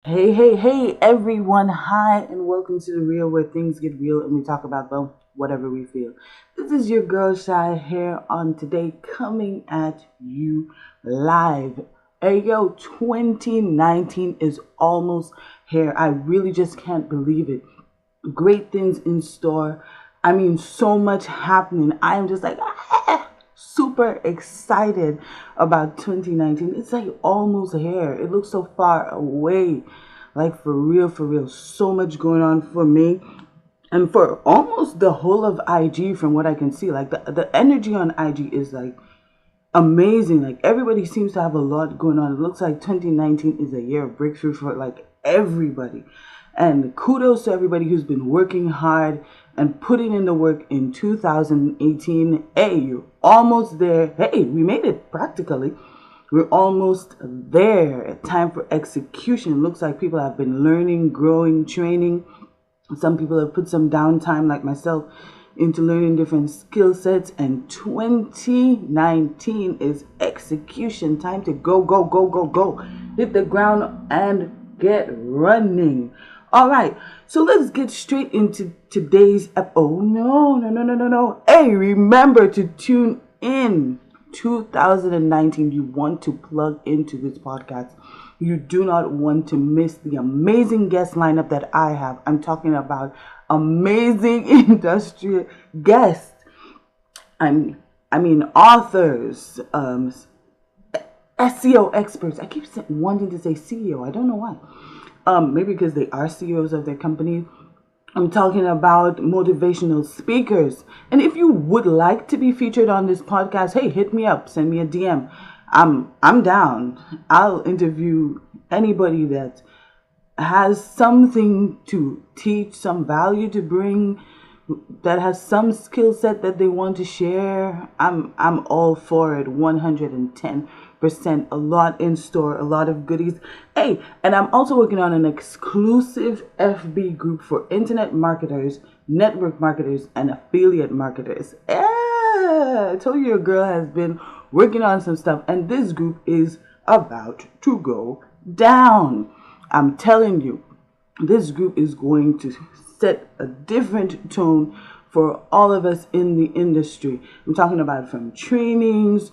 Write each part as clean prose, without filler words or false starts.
Hey, hey, hey, everyone. Hi, and welcome to The Real, where things get real and we talk about, well, whatever we feel. This is your girl, Shy, here on today, coming at you live. Hey, yo, 2019 is almost here. I really just can't believe it. Great things in store. I mean, so much happening. I am just like, super excited about 2019. It's like almost here. It looks so far away. Like for real, for real. So much going on for me. And for almost the whole of IG, from what I can see, like the energy on IG is like amazing. Like everybody seems to have a lot going on. It looks like 2019 is a year of breakthrough for like everybody. And kudos to everybody who's been working hard and putting in the work in 2018. Hey, you're almost there. Hey, we made it practically. We're almost there. Time for execution. Looks like people have been learning, growing, training. Some people have put some downtime, like myself, into learning different skill sets. And 2019 is execution time to go, go, go, go, go. Hit the ground and get running. All right, so let's get straight into today's episode. Oh, no, no, no, no, no, no. Hey, remember to tune in. 2019, you want to plug into this podcast. You do not want to miss the amazing guest lineup that I have. I'm talking about amazing industry guests. I mean authors, SEO experts. I keep wanting to say CEO. I don't know why. Maybe because they are CEOs of their company. I'm talking about motivational speakers. And if you would like to be featured on this podcast, hey, hit me up, send me a DM. I'm down. I'll interview anybody that has something to teach, some value to bring, that has some skill set that they want to share. I'm all for it. 110%. A lot in store, a lot of goodies. Hey, and I'm also working on an exclusive FB group for internet marketers, network marketers, and affiliate marketers. Yeah, I told you your girl has been working on some stuff, and this group is about to go down. I'm telling you, this group is going to set a different tone for all of us in the industry. I'm talking about from trainings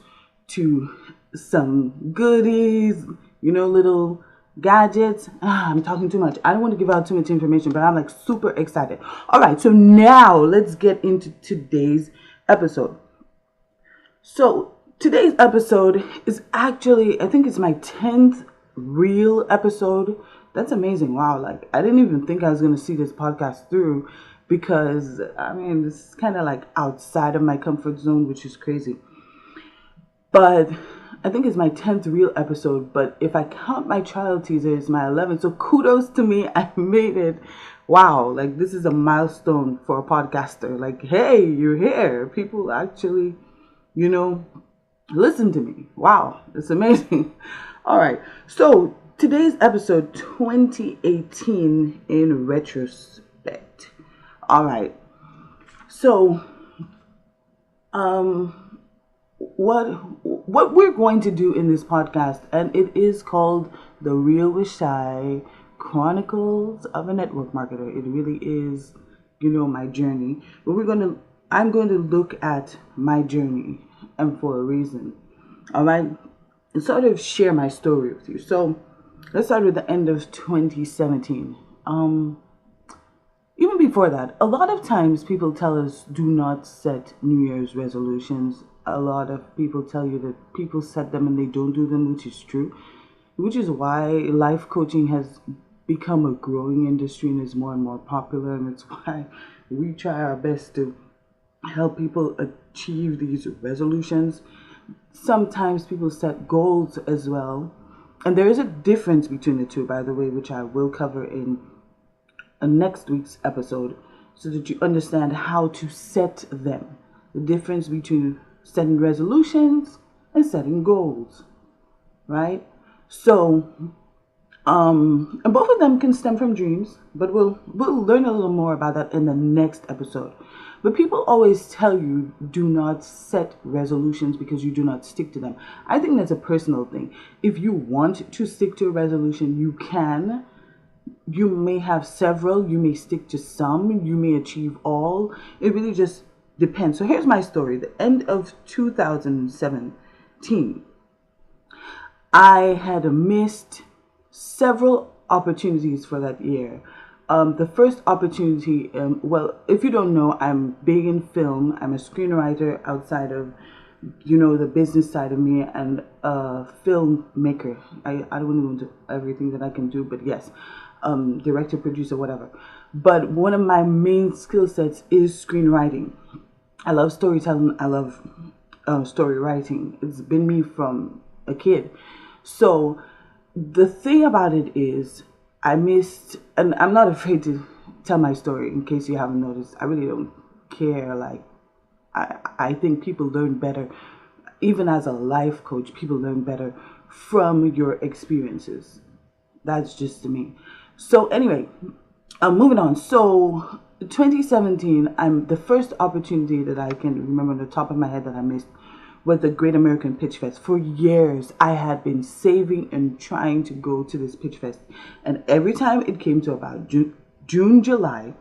to some goodies, little gadgets. I'm talking too much. I don't want to give out too much information, but I'm like super excited. All right, so now let's get into today's episode. So today's episode is actually, I think it's my 10th real episode. That's amazing. Wow. Like, I didn't even think I was going to see this podcast through because, I mean, this is kind of like outside of my comfort zone, which is crazy. But I think it's my 10th real episode. But if I count my trial teaser, it's my 11th. So kudos to me. I made it. Wow. Like, this is a milestone for a podcaster. Like, hey, you're here. People actually, listen to me. Wow. It's amazing. All right. So today's episode 2018 in retrospect. All right. So what we're going to do in this podcast, and it is called The Real with Shy Chronicles of a Network Marketer. It really is, my journey. But I'm going to look at my journey, and for a reason. All right. And sort of share my story with you. So let's start with the end of 2017. Even before that, a lot of times people tell us do not set New Year's resolutions. A lot of people tell you that people set them and they don't do them, which is true. Which is why life coaching has become a growing industry and is more and more popular. And it's why we try our best to help people achieve these resolutions. Sometimes people set goals as well. And there is a difference between the two, by the way, which I will cover in next week's episode so that you understand how to set them. The difference between setting resolutions and setting goals, right? So, and both of them can stem from dreams, but we'll learn a little more about that in the next episode. But people always tell you do not set resolutions because you do not stick to them. I think that's a personal thing. If you want to stick to a resolution, you can. You may have several, you may stick to some, you may achieve all. It really just depends. So here's my story. The end of 2017, I had missed several opportunities for that year. The first opportunity, well, if you don't know, I'm big in film. I'm a screenwriter outside of, the business side of me, and a filmmaker. I don't want to go into everything that I can do, but yes, director, producer, whatever. But one of my main skill sets is screenwriting. I love storytelling. I love story writing. It's been me from a kid. So the thing about it is, I missed, and I'm not afraid to tell my story in case you haven't noticed. I really don't care. Like, I think people learn better, even as a life coach, people learn better from your experiences. That's just to me. So anyway, moving on. So 2017, the first opportunity that I can remember on the top of my head that I missed was the Great American Pitch Fest. For years, I had been saving and trying to go to this pitch fest. And every time it came to about June, July,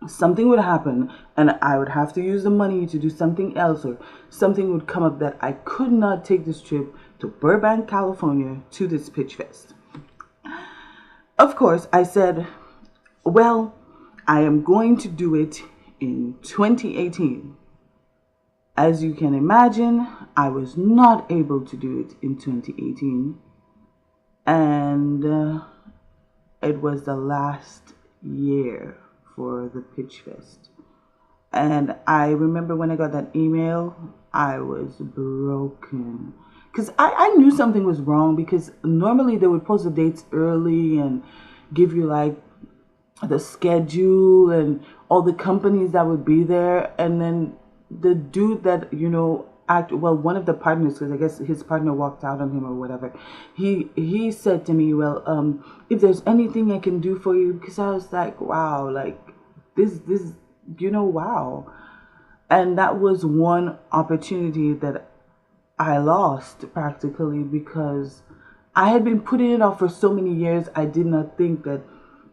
something would happen and I would have to use the money to do something else, or something would come up that I could not take this trip to Burbank, California to this pitch fest. Of course, I said, well, I am going to do it in 2018. As you can imagine, I was not able to do it in 2018. And it was the last year for the Pitch Fest. And I remember when I got that email, I was broken. Because I knew something was wrong, because normally they would post the dates early and give you like the schedule and all the companies that would be there. And then the dude that, one of the partners, because I guess his partner walked out on him or whatever, he said to me, well, if there's anything I can do for you, because I was like, wow, like this, wow. And that was one opportunity that I lost practically, because I had been putting it off for so many years. I did not think that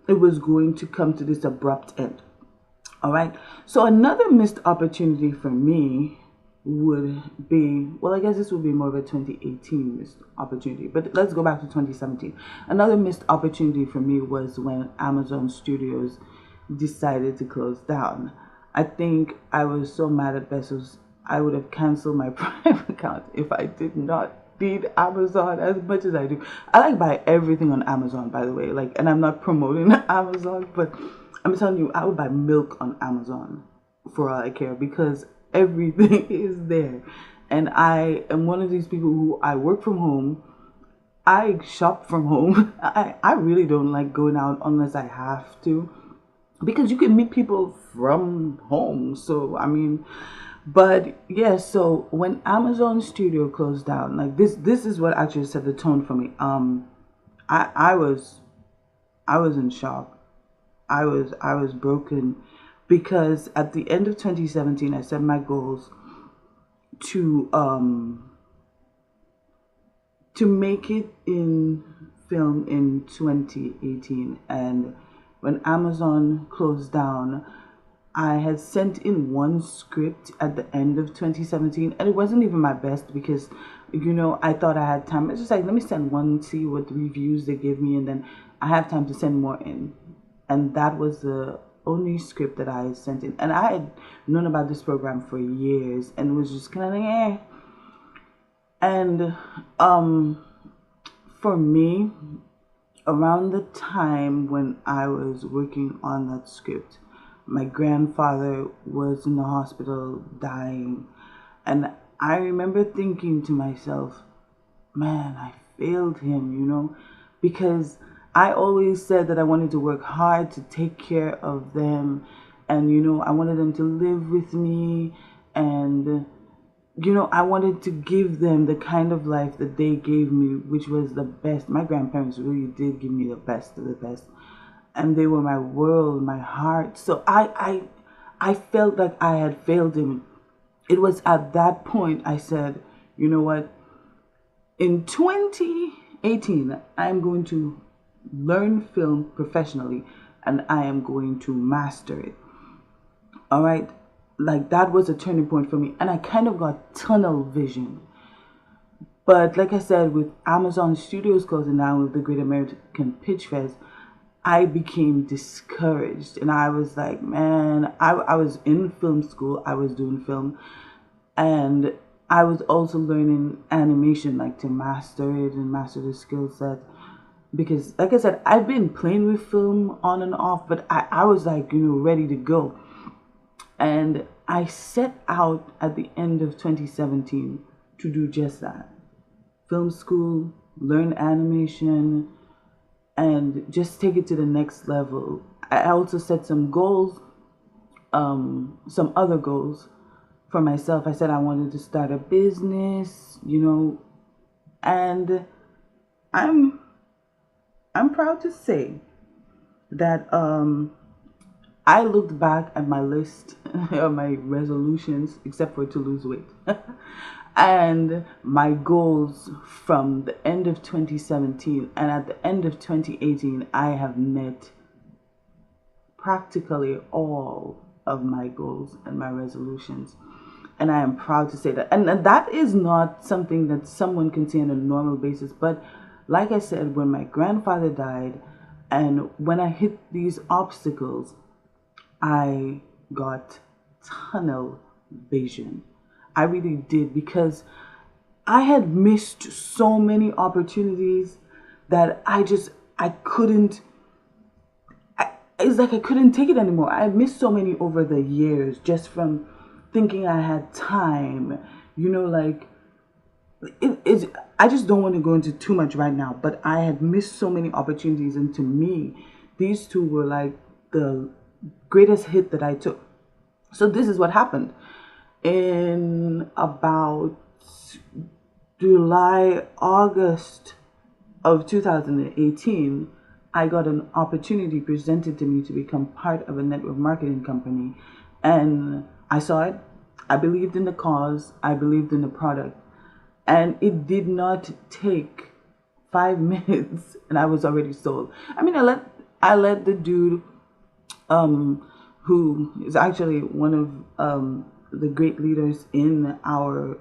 it was going to come to this abrupt end. All right. So another missed opportunity for me would be, well, I guess this would be more of a 2018 missed opportunity, but let's go back to 2017. Another missed opportunity for me was when Amazon Studios decided to close down. I think I was so mad at Bezos, I would have canceled my Prime account if I did not need Amazon as much as I do. I like buy everything on Amazon, by the way, and I'm not promoting Amazon, but I'm telling you, I would buy milk on Amazon for all I care, because everything is there. And I am one of these people who, I work from home. I shop from home. I really don't like going out unless I have to, because you can meet people from home. So, but yeah, so when Amazon Studio closed down, like this is what actually set the tone for me. I was in shock. I was broken, because at the end of 2017 I set my goals to make it in film in 2018, and when Amazon closed down, I had sent in one script at the end of 2017, and it wasn't even my best, because I thought I had time. It's just like, let me send one, see what reviews they give me, and then I have time to send more in. And that was the only script that I sent in. And I had known about this program for years, and it was just kind of like, And for me, around the time when I was working on that script, my grandfather was in the hospital dying. And I remember thinking to myself, man, I failed him, because I always said that I wanted to work hard to take care of them, and I wanted them to live with me, and I wanted to give them the kind of life that they gave me, which was the best. My grandparents really did give me the best of the best, and they were my world, my heart. So I felt like I had failed him. It was at that point I said, you know what? In 2018, I'm going to learn film professionally, and I am going to master it. All right. Like that was a turning point for me. And I kind of got tunnel vision. But like I said, with Amazon Studios closing down, with the Great American Pitch Fest, I became discouraged. And I was like, man, I was in film school. I was doing film. And I was also learning animation, like to master it and master the skill set. Because like I said, I've been playing with film on and off, but I was like, ready to go. And I set out at the end of 2017 to do just that. Film school, learn animation, and just take it to the next level. I also set some goals, some other goals for myself. I said I wanted to start a business, and I'm proud to say that I looked back at my list of my resolutions, except for to lose weight, and my goals from the end of 2017, and at the end of 2018, I have met practically all of my goals and my resolutions. And I am proud to say that. And that is not something that someone can say on a normal basis. But like I said, when my grandfather died and when I hit these obstacles, I got tunnel vision. I really did, because I had missed so many opportunities that I couldn't, it's like I couldn't take it anymore. I missed so many over the years just from thinking I had time, like I just don't want to go into too much right now, but I had missed so many opportunities, and to me, these two were like the greatest hit that I took. So this is what happened. In about July, August of 2018, I got an opportunity presented to me to become part of a network marketing company. And I saw it. I believed in the cause. I believed in the product. And it did not take 5 minutes and I was already sold. I mean, I let the dude who is actually one of the great leaders in our